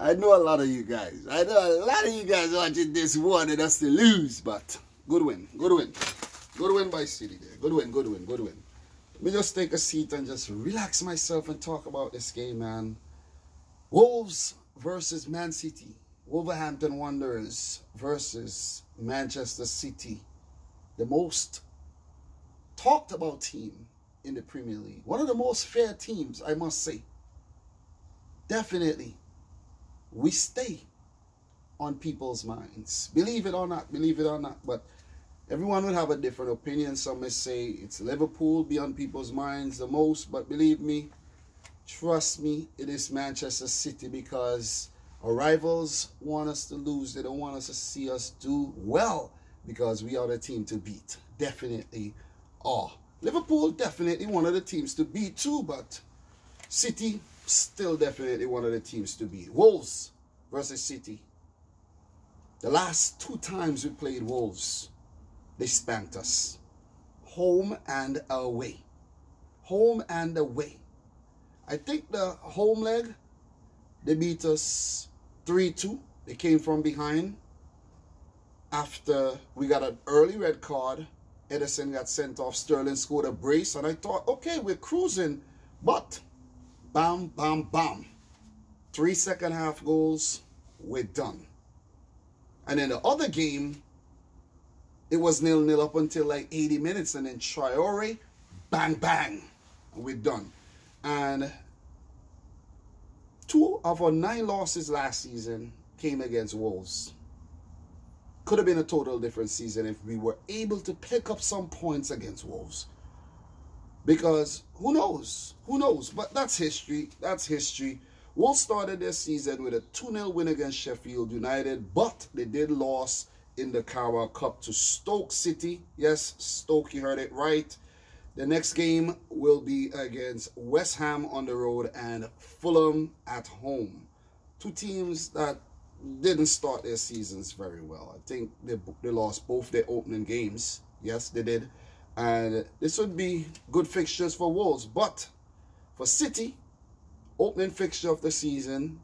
I know a lot of you guys. I know a lot of you guys watching this wanted us to lose, but good win. Good win. Good win by City there. Good win, good win, good win. Let me just take a seat and just relax myself and talk about this game, man. Wolves versus Man City. Wolverhampton Wanderers versus Manchester City. The most talked about team in the Premier League. One of the most fair teams, I must say. Definitely. We stay on people's minds. Believe it or not, but everyone will have a different opinion. Some may say it's Liverpool be on people's minds the most, but believe me, trust me, it is Manchester City, because our rivals want us to lose. They don't want us to see us do well, because we are the team to beat. Definitely are. Liverpool definitely one of the teams to beat too, but City still definitely one of the teams to beat. Wolves versus City. The last 2 times we played Wolves, they spanked us. Home and away. Home and away. I think the home leg, they beat us 3-2. They came from behind. After we got an early red card, Edison got sent off, Sterling scored a brace, and I thought, okay, we're cruising, but bam, bam, bam. 3 second half goals, we're done. And then the other game, it was 0-0 up until like 80 minutes, and then Traore, bang, bang, and we're done. And 2 of our 9 losses last season came against Wolves. Could have been a total different season if we were able to pick up some points against Wolves. Because who knows? Who knows? But that's history. That's history. Wolves started their season with a 2-0 win against Sheffield United, but they did lose in the Carabao Cup to Stoke City. Yes, Stoke, you heard it right. The next game will be against West Ham on the road and Fulham at home. 2 teams that didn't start their seasons very well. I think they lost both their opening games. Yes, they did. And this would be good fixtures for Wolves. But for City, opening fixture of the season,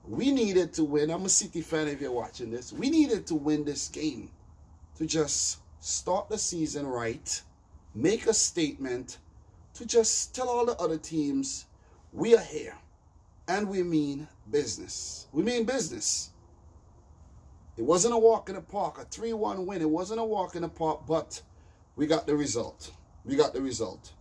we needed to win. I'm a City fan if you're watching this. We needed to win this game to just start the season right, make a statement, to just tell all the other teams, we are here and we mean business. We mean business. It wasn't a walk in the park, a 3-1 win. It wasn't a walk in the park, but we got the result. We got the result.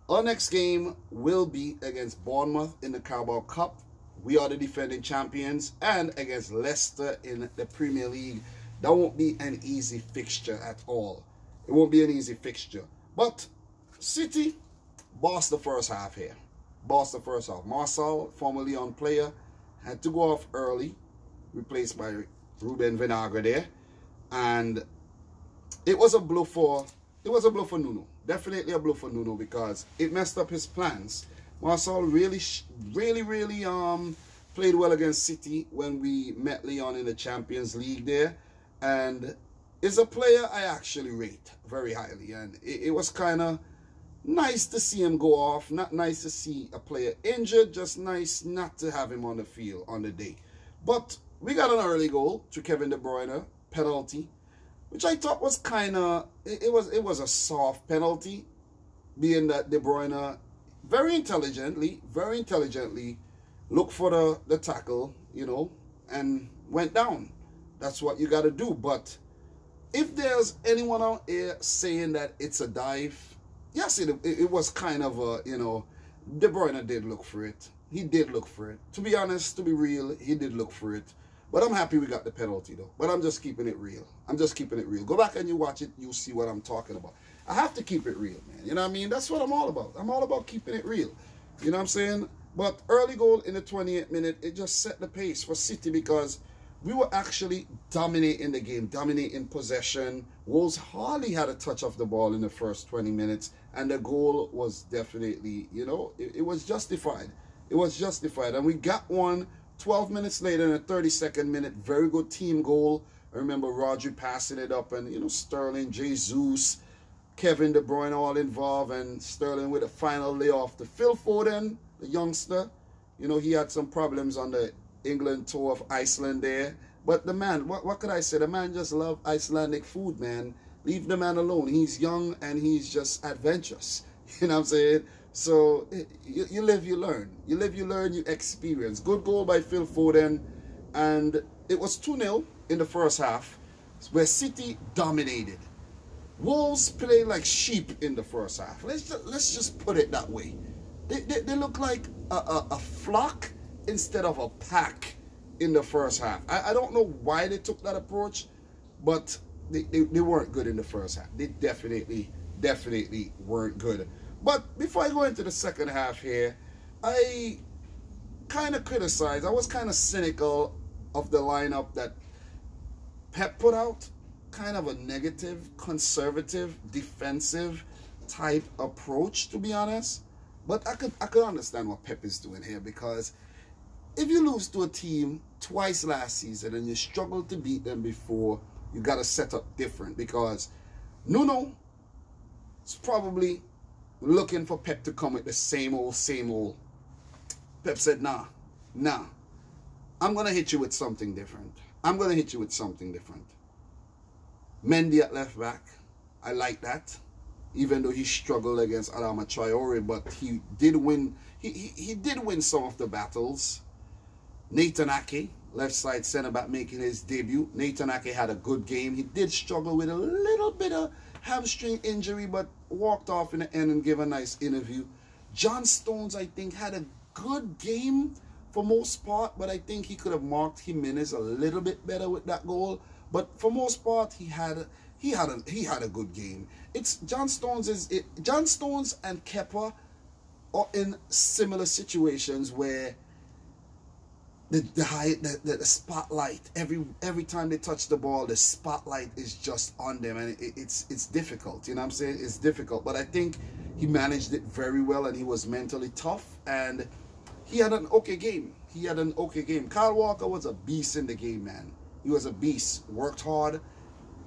Our next game will be against Bournemouth in the Carabao Cup. We are the defending champions, and against Leicester in the Premier League. That won't be an easy fixture at all. It won't be an easy fixture. But City bossed the first half here. Bossed the first half. Marcel, former Lyon player, had to go off early, replaced by Ruben Vinagre there. And it was a blow for Nuno. Definitely a blow for Nuno, because it messed up his plans. Marcel really played well against City when we met Lyon in the Champions League there, and is a player I actually rate very highly. And it was kind of nice to see him go off. Not nice to see a player injured, just nice not to have him on the field on the day. But we got an early goal to Kevin De Bruyne, penalty, which I thought was kind of, it was a soft penalty, being that De Bruyne very intelligently looked for the tackle, you know, and went down. That's what you got to do. But if there's anyone out here saying that it's a dive, yes, it was kind of a, you know, De Bruyne did look for it. He did look for it. To be honest, to be real, he did look for it. But I'm happy we got the penalty, though. But I'm just keeping it real. I'm just keeping it real. Go back and you watch it, you'll see what I'm talking about. I have to keep it real, man. You know what I mean? That's what I'm all about. I'm all about keeping it real. You know what I'm saying? But early goal in the 28th minute, it just set the pace for City, because we were actually dominating the game, dominating possession. Wolves hardly had a touch of the ball in the first 20 minutes. And the goal was definitely, you know, it was justified. It was justified. And we got one 12 minutes later in the 32nd minute. Very good team goal. I remember Rodri passing it up, and, you know, Sterling, Jesus, Kevin De Bruyne all involved, and Sterling with a final layoff to Phil Foden, the youngster. You know, he had some problems on the England tour of Iceland there. But the man, what could I say? The man just love Icelandic food, man. Leave the man alone. He's young and he's just adventurous. You know what I'm saying? So you live, you learn. You live, you learn, you experience. Good goal by Phil Foden. And it was 2-0 in the first half, where City dominated. Wolves played like sheep in the first half. Let's just put it that way. They look like a flock instead of a pack in the first half. I don't know why they took that approach, but they weren't good in the first half. They definitely weren't good. But before I go into the second half here, I kind of criticized, I was kind of cynical of the lineup that Pep put out. Kind of a negative, conservative, defensive type approach, to be honest. But I could understand what Pep is doing here, because if you lose to a team twice last season and you struggle to beat them before, you got to set up different, because Nuno is probably looking for Pep to come with the same old. Pep said, nah, I'm going to hit you with something different. Mendy at left back, I like that. Even though he struggled against Adama Traore, but he did win. He did win some of the battles. Nathan Ake, left side centre back, making his debut. Nathan Ake had a good game. He did struggle with a little bit of hamstring injury, but walked off in the end and gave a nice interview. John Stones, I think, had a good game for most part, but I think he could have marked Jimenez a little bit better with that goal. But for most part, he had a good game. It's John Stones and Kepa are in similar situations where the spotlight, every time they touch the ball, the spotlight is just on them, and it's difficult. You know what I'm saying? It's difficult, but I think he managed it very well, and he was mentally tough, and he had an okay game. Kyle Walker was a beast in the game, man. He was a beast. Worked hard,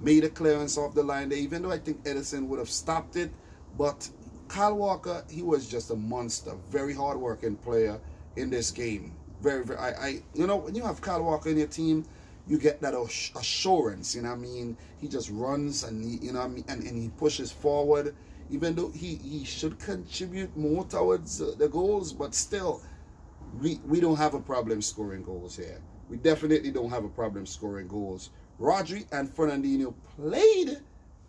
made a clearance off the line there, even though I think Edison would have stopped it. But Kyle Walker, he was just a monster. Very hard-working player in this game. Very, you know, when you have Kyle Walker in your team, you get that assurance, you know what I mean? He just runs and, you know what I mean? And he pushes forward, even though he should contribute more towards the goals, but still, we don't have a problem scoring goals here. We definitely don't have a problem scoring goals. Rodri and Fernandinho played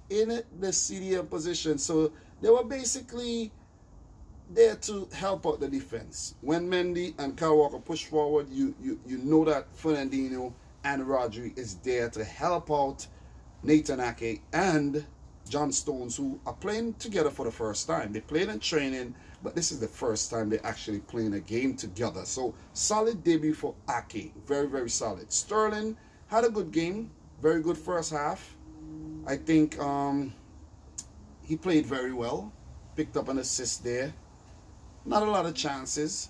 in the CDM position, so they were basically there to help out the defense. When Mendy and Kyle Walker push forward, you know that Fernandinho and Rodri is there to help out Nathan Ake and John Stones, who are playing together for the first time. They played in training, but this is the first time they're actually playing a game together. So solid debut for Ake. Very solid. Sterling had a good game. Very good first half. I think he played very well. Picked up an assist there. Not a lot of chances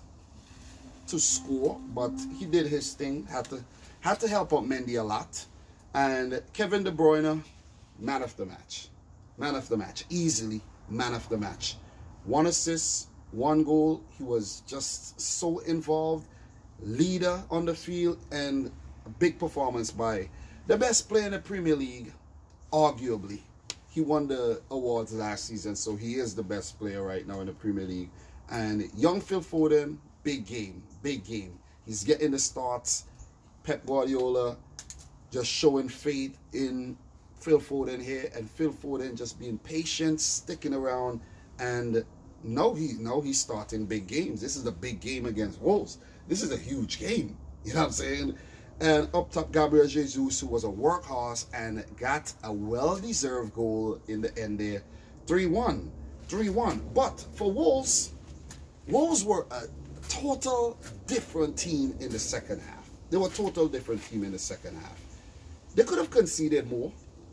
to score, but he did his thing. Had to help out Mendy a lot. And Kevin De Bruyne, man of the match. Man of the match. Easily man of the match. 1 assist, 1 goal. He was just so involved. Leader on the field, and a big performance by the best player in the Premier League, arguably. He won the awards last season, so he is the best player right now in the Premier League. And young Phil Foden, big game. He's getting the starts. Pep Guardiola just showing faith in Phil Foden here, and Phil Foden just being patient, sticking around, and now he's starting big games. This is a big game against Wolves. This is a huge game. You know what I'm saying? And up top, Gabriel Jesus, who was a workhorse and got a well-deserved goal in the end there. 3-1. But for Wolves were a total different team in the second half. They were a total different team in the second half. They could have conceded more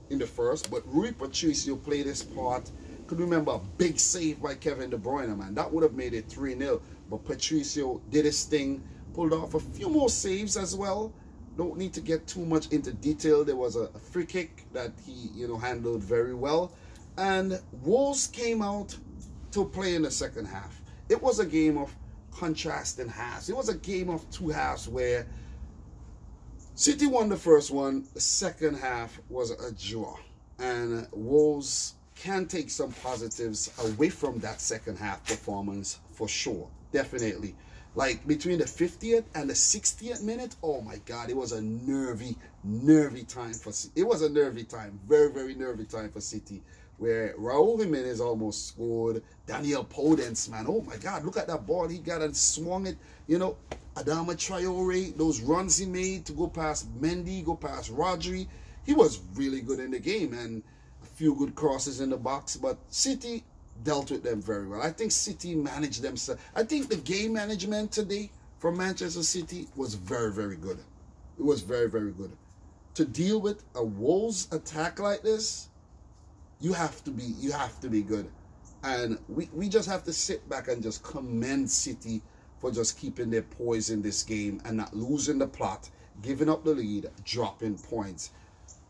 in the first, but Rui Patricio played his part. Could remember a big save by Kevin De Bruyne, man. That would have made it 3-0. But Patricio did his thing, pulled off a few more saves as well. Don't need to get too much into detail. There was a free kick that he, handled very well. And Wolves came out to play in the second half. It was a game of contrasting halves. It was a game of two halves where City won the first one. The second half was a draw. And Wolves can take some positives away from that second half performance for sure. Definitely. Like between the 50th and the 60th minute, oh my God, it was a nervy time for City. It was a nervy time, very nervy time for City, where Raul Jimenez almost scored. Daniel Podence, man, oh my God, look at that ball he got and swung it. You know, Adama Traore, those runs he made to go past Mendy, go past Rodri, he was really good in the game, and a few good crosses in the box, but City dealt with them very well. I think City managed themselves. I think the game management today from Manchester City was very good. It was very good. To deal with a Wolves attack like this, you have to be good. And we just have to sit back and just commend City for just keeping their poise in this game and not losing the plot, giving up the lead, dropping points,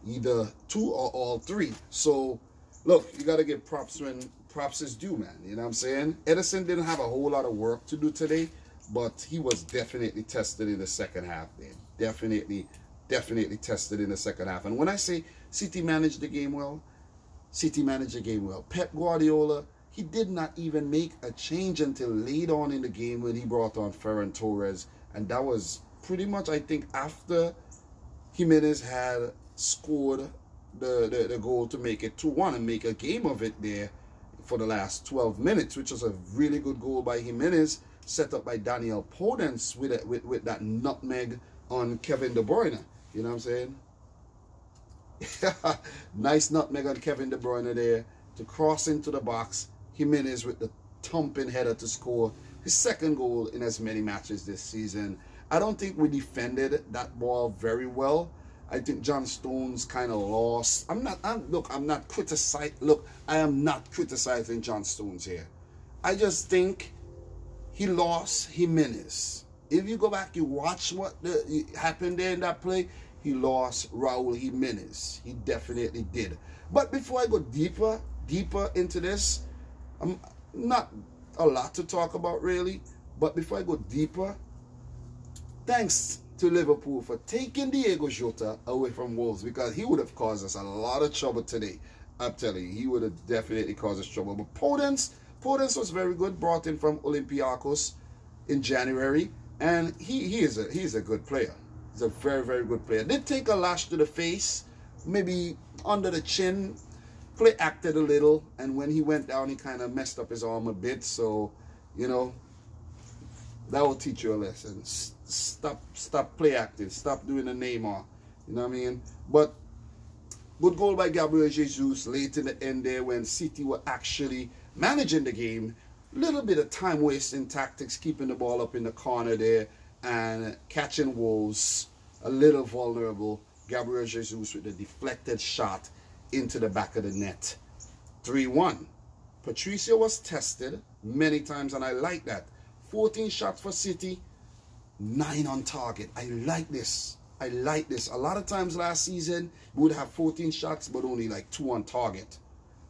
either 2 or all 3. So look, you got to give props when props is due, man. You know what I'm saying? Edison didn't have a whole lot of work to do today, but he was definitely tested in the second half, man. Definitely tested in the second half. And when I say City managed the game well, City managed the game well. Pep Guardiola, he did not even make a change until late on in the game when he brought on Ferran Torres. And that was pretty much, I think, after Jimenez had scored the goal to make it 2-1 and make a game of it there for the last 12 minutes, which was a really good goal by Jimenez, set up by Daniel Podence with that nutmeg on Kevin De Bruyne. You know what I'm saying? Nice nutmeg on Kevin De Bruyne there to cross into the box. Jimenez with the thumping header to score his second goal in as many matches this season. I don't think we defended that ball very well. I think John Stones kind of lost. I am not criticizing John Stones here. I just think he lost Jimenez. If you go back, you watch what happened there in that play, he lost Raul Jimenez. He definitely did. But before I go deeper into this, I'm not a lot to talk about really, but before I go deeper, thanks to Liverpool for taking Diego Jota away from Wolves, because he would have caused us a lot of trouble today. I'm telling you, he would have definitely caused us trouble. But Podence was very good, brought in from Olympiacos in January, and he's a good player. He's a very good player. Did take a lash to the face, maybe under the chin, play acted a little, and when he went down, he kind of messed up his arm a bit. So, you know, that will teach you a lesson. Stop play acting. Stop doing the Neymar. You know what I mean? But good goal by Gabriel Jesus late in the end there when City were actually managing the game. Little bit of time wasting tactics, keeping the ball up in the corner there and catching Wolves a little vulnerable. Gabriel Jesus with a deflected shot into the back of the net. 3-1. Patricio was tested many times, and I like that. 14 shots for City, 9 on target. I like this. A lot of times last season, we would have 14 shots, but only like 2 on target.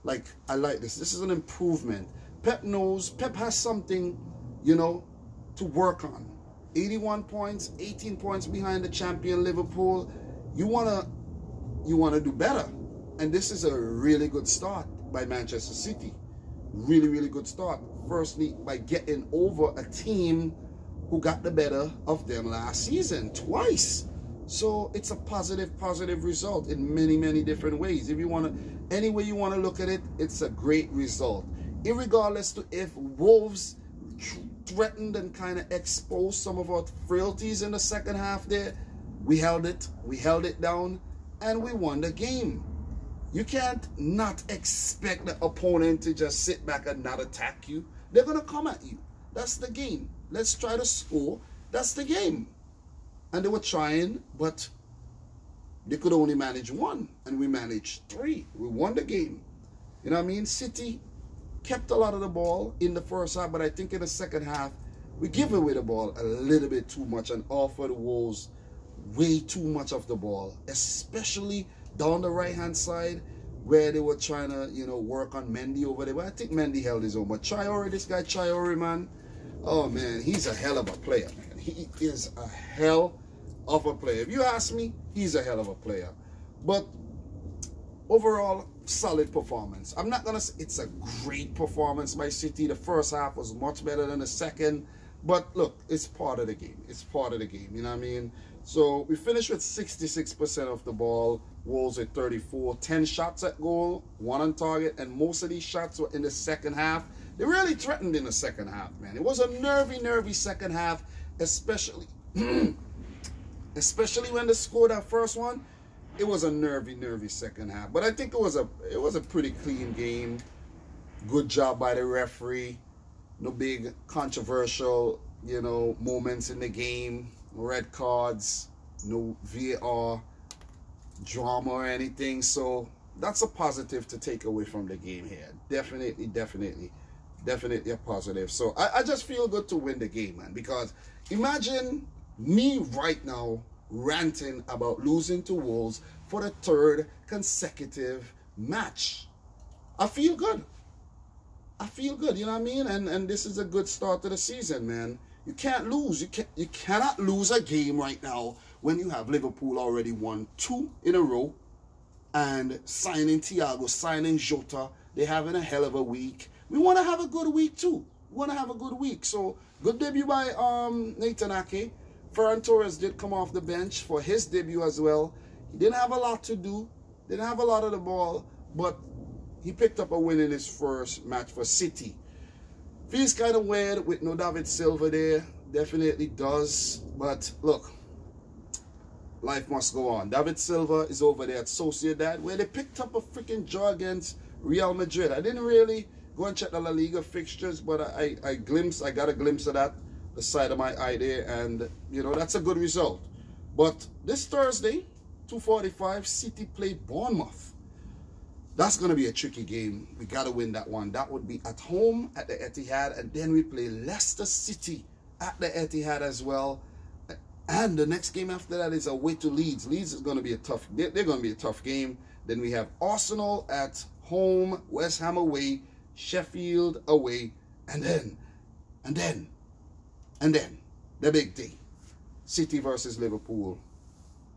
Like, I like this. This is an improvement. Pep has something, you know, to work on. 81 points, 18 points behind the champion Liverpool. You wanna do better. And this is a really good start by Manchester City. Really good start. Firstly, by getting over a team who got the better of them last season twice. So it's a positive result in many different ways. If you want to, any way you want to look at it, it's a great result. Irregardless to if Wolves threatened and kind of exposed some of our frailties in the second half there, we held it down, and we won the game. You can't not expect the opponent to just sit back and not attack you. They're going to come at you. That's the game. Let's try to score. That's the game. And they were trying, but they could only manage 1, and we managed 3. We won the game. You know what I mean? City kept a lot of the ball in the first half, but I think in the second half, we gave away the ball a little bit too much and offered Wolves way too much of the ball, especially down the right-hand side where they were trying to, you know, work on Mendy over there. But I think Mendy held his own. But Traore, this guy Traore, man, oh, man, he's a hell of a player, man. He is a hell of a player. If you ask me, he's a hell of a player. But overall, solid performance. I'm not going to say it's a great performance by City. The first half was much better than the second. But look, it's part of the game. It's part of the game. You know what I mean? So we finished with 66% of the ball. Wolves with 34. 10 shots at goal. 1 on target. And most of these shots were in the second half. They really threatened in the second half, man. It was a nervy second half. Especially when they scored that first one. It was a nervy second half. But I think it was a pretty clean game. Good job by the referee. No big controversial, you know, moments in the game. No red cards. No VAR drama or anything. So that's a positive to take away from the game here. Definitely a positive. So I just feel good to win the game, man. Because imagine me right now ranting about losing to Wolves for the 3rd consecutive match. I feel good. I feel good, you know what I mean? And this is a good start to the season, man. You can't lose. You cannot lose a game right now when you have Liverpool already won 2 in a row and signing Thiago, signing Jota. They're having a hell of a week. We want to have a good week too. We want to have a good week. So good debut by Nathan Ake. Ferran Torres did come off the bench for his debut as well. He didn't have a lot to do. Didn't have a lot of the ball, but he picked up a win in his first match for City. Feels kind of weird with no David Silva there. Definitely does. But look, life must go on. David Silva is over there at Sociedad, where they picked up a freaking draw against Real Madrid. I didn't really go and check the La Liga fixtures, but I got a glimpse of that, the side of my eye there, and you know, that's a good result. But this Thursday, 2:45, City play Bournemouth. That's going to be a tricky game. We got to win that one. That would be at home at the Etihad, and then we play Leicester City at the Etihad as well. And the next game after that is away to Leeds. Leeds is going to be a tough. They're going to be a tough game. Then we have Arsenal at home, West Ham away, Sheffield away, and then the big day, City versus Liverpool,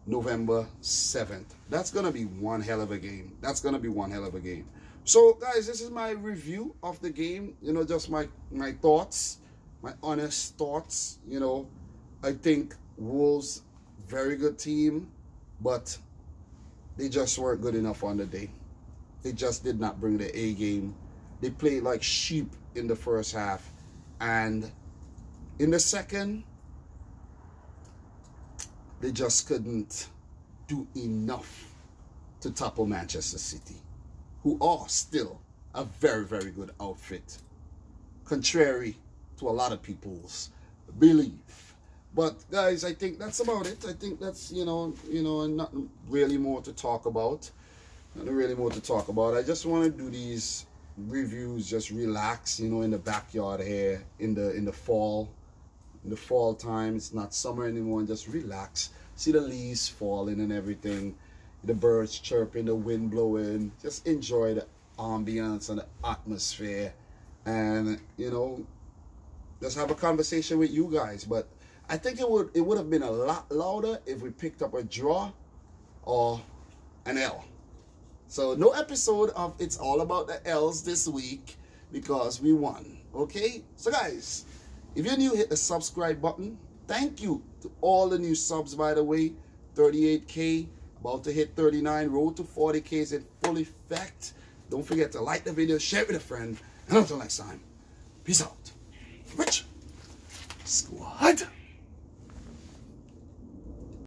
November 7th. That's going to be one hell of a game. That's going to be one hell of a game. So, guys, this is my review of the game. You know, just my thoughts, my honest thoughts. You know, I think Wolves, very good team, but they just weren't good enough on the day. They just did not bring the A game. They played like sheep in the first half. And in the second, they just couldn't do enough to topple Manchester City, who are still a very, very good outfit, contrary to a lot of people's belief. But guys, I think that's about it. I think that's, you know, nothing really more to talk about. Nothing really more to talk about. I just want to do these reviews, just relax, you know, in the backyard here, in the fall. In the fall time, it's not summer anymore, and just relax. See the leaves falling and everything, the birds chirping, the wind blowing. Just enjoy the ambience and the atmosphere, and you know, just have a conversation with you guys. But I think it would have been a lot louder if we picked up a draw or an L. So no episode of It's All About the L's this week because we won. Okay, so guys, if you're new, hit the subscribe button. Thank you to all the new subs, by the way. 38K, about to hit 39. Road to 40K is in full effect. Don't forget to like the video, share it with a friend. And until next time, peace out. Rich Squad.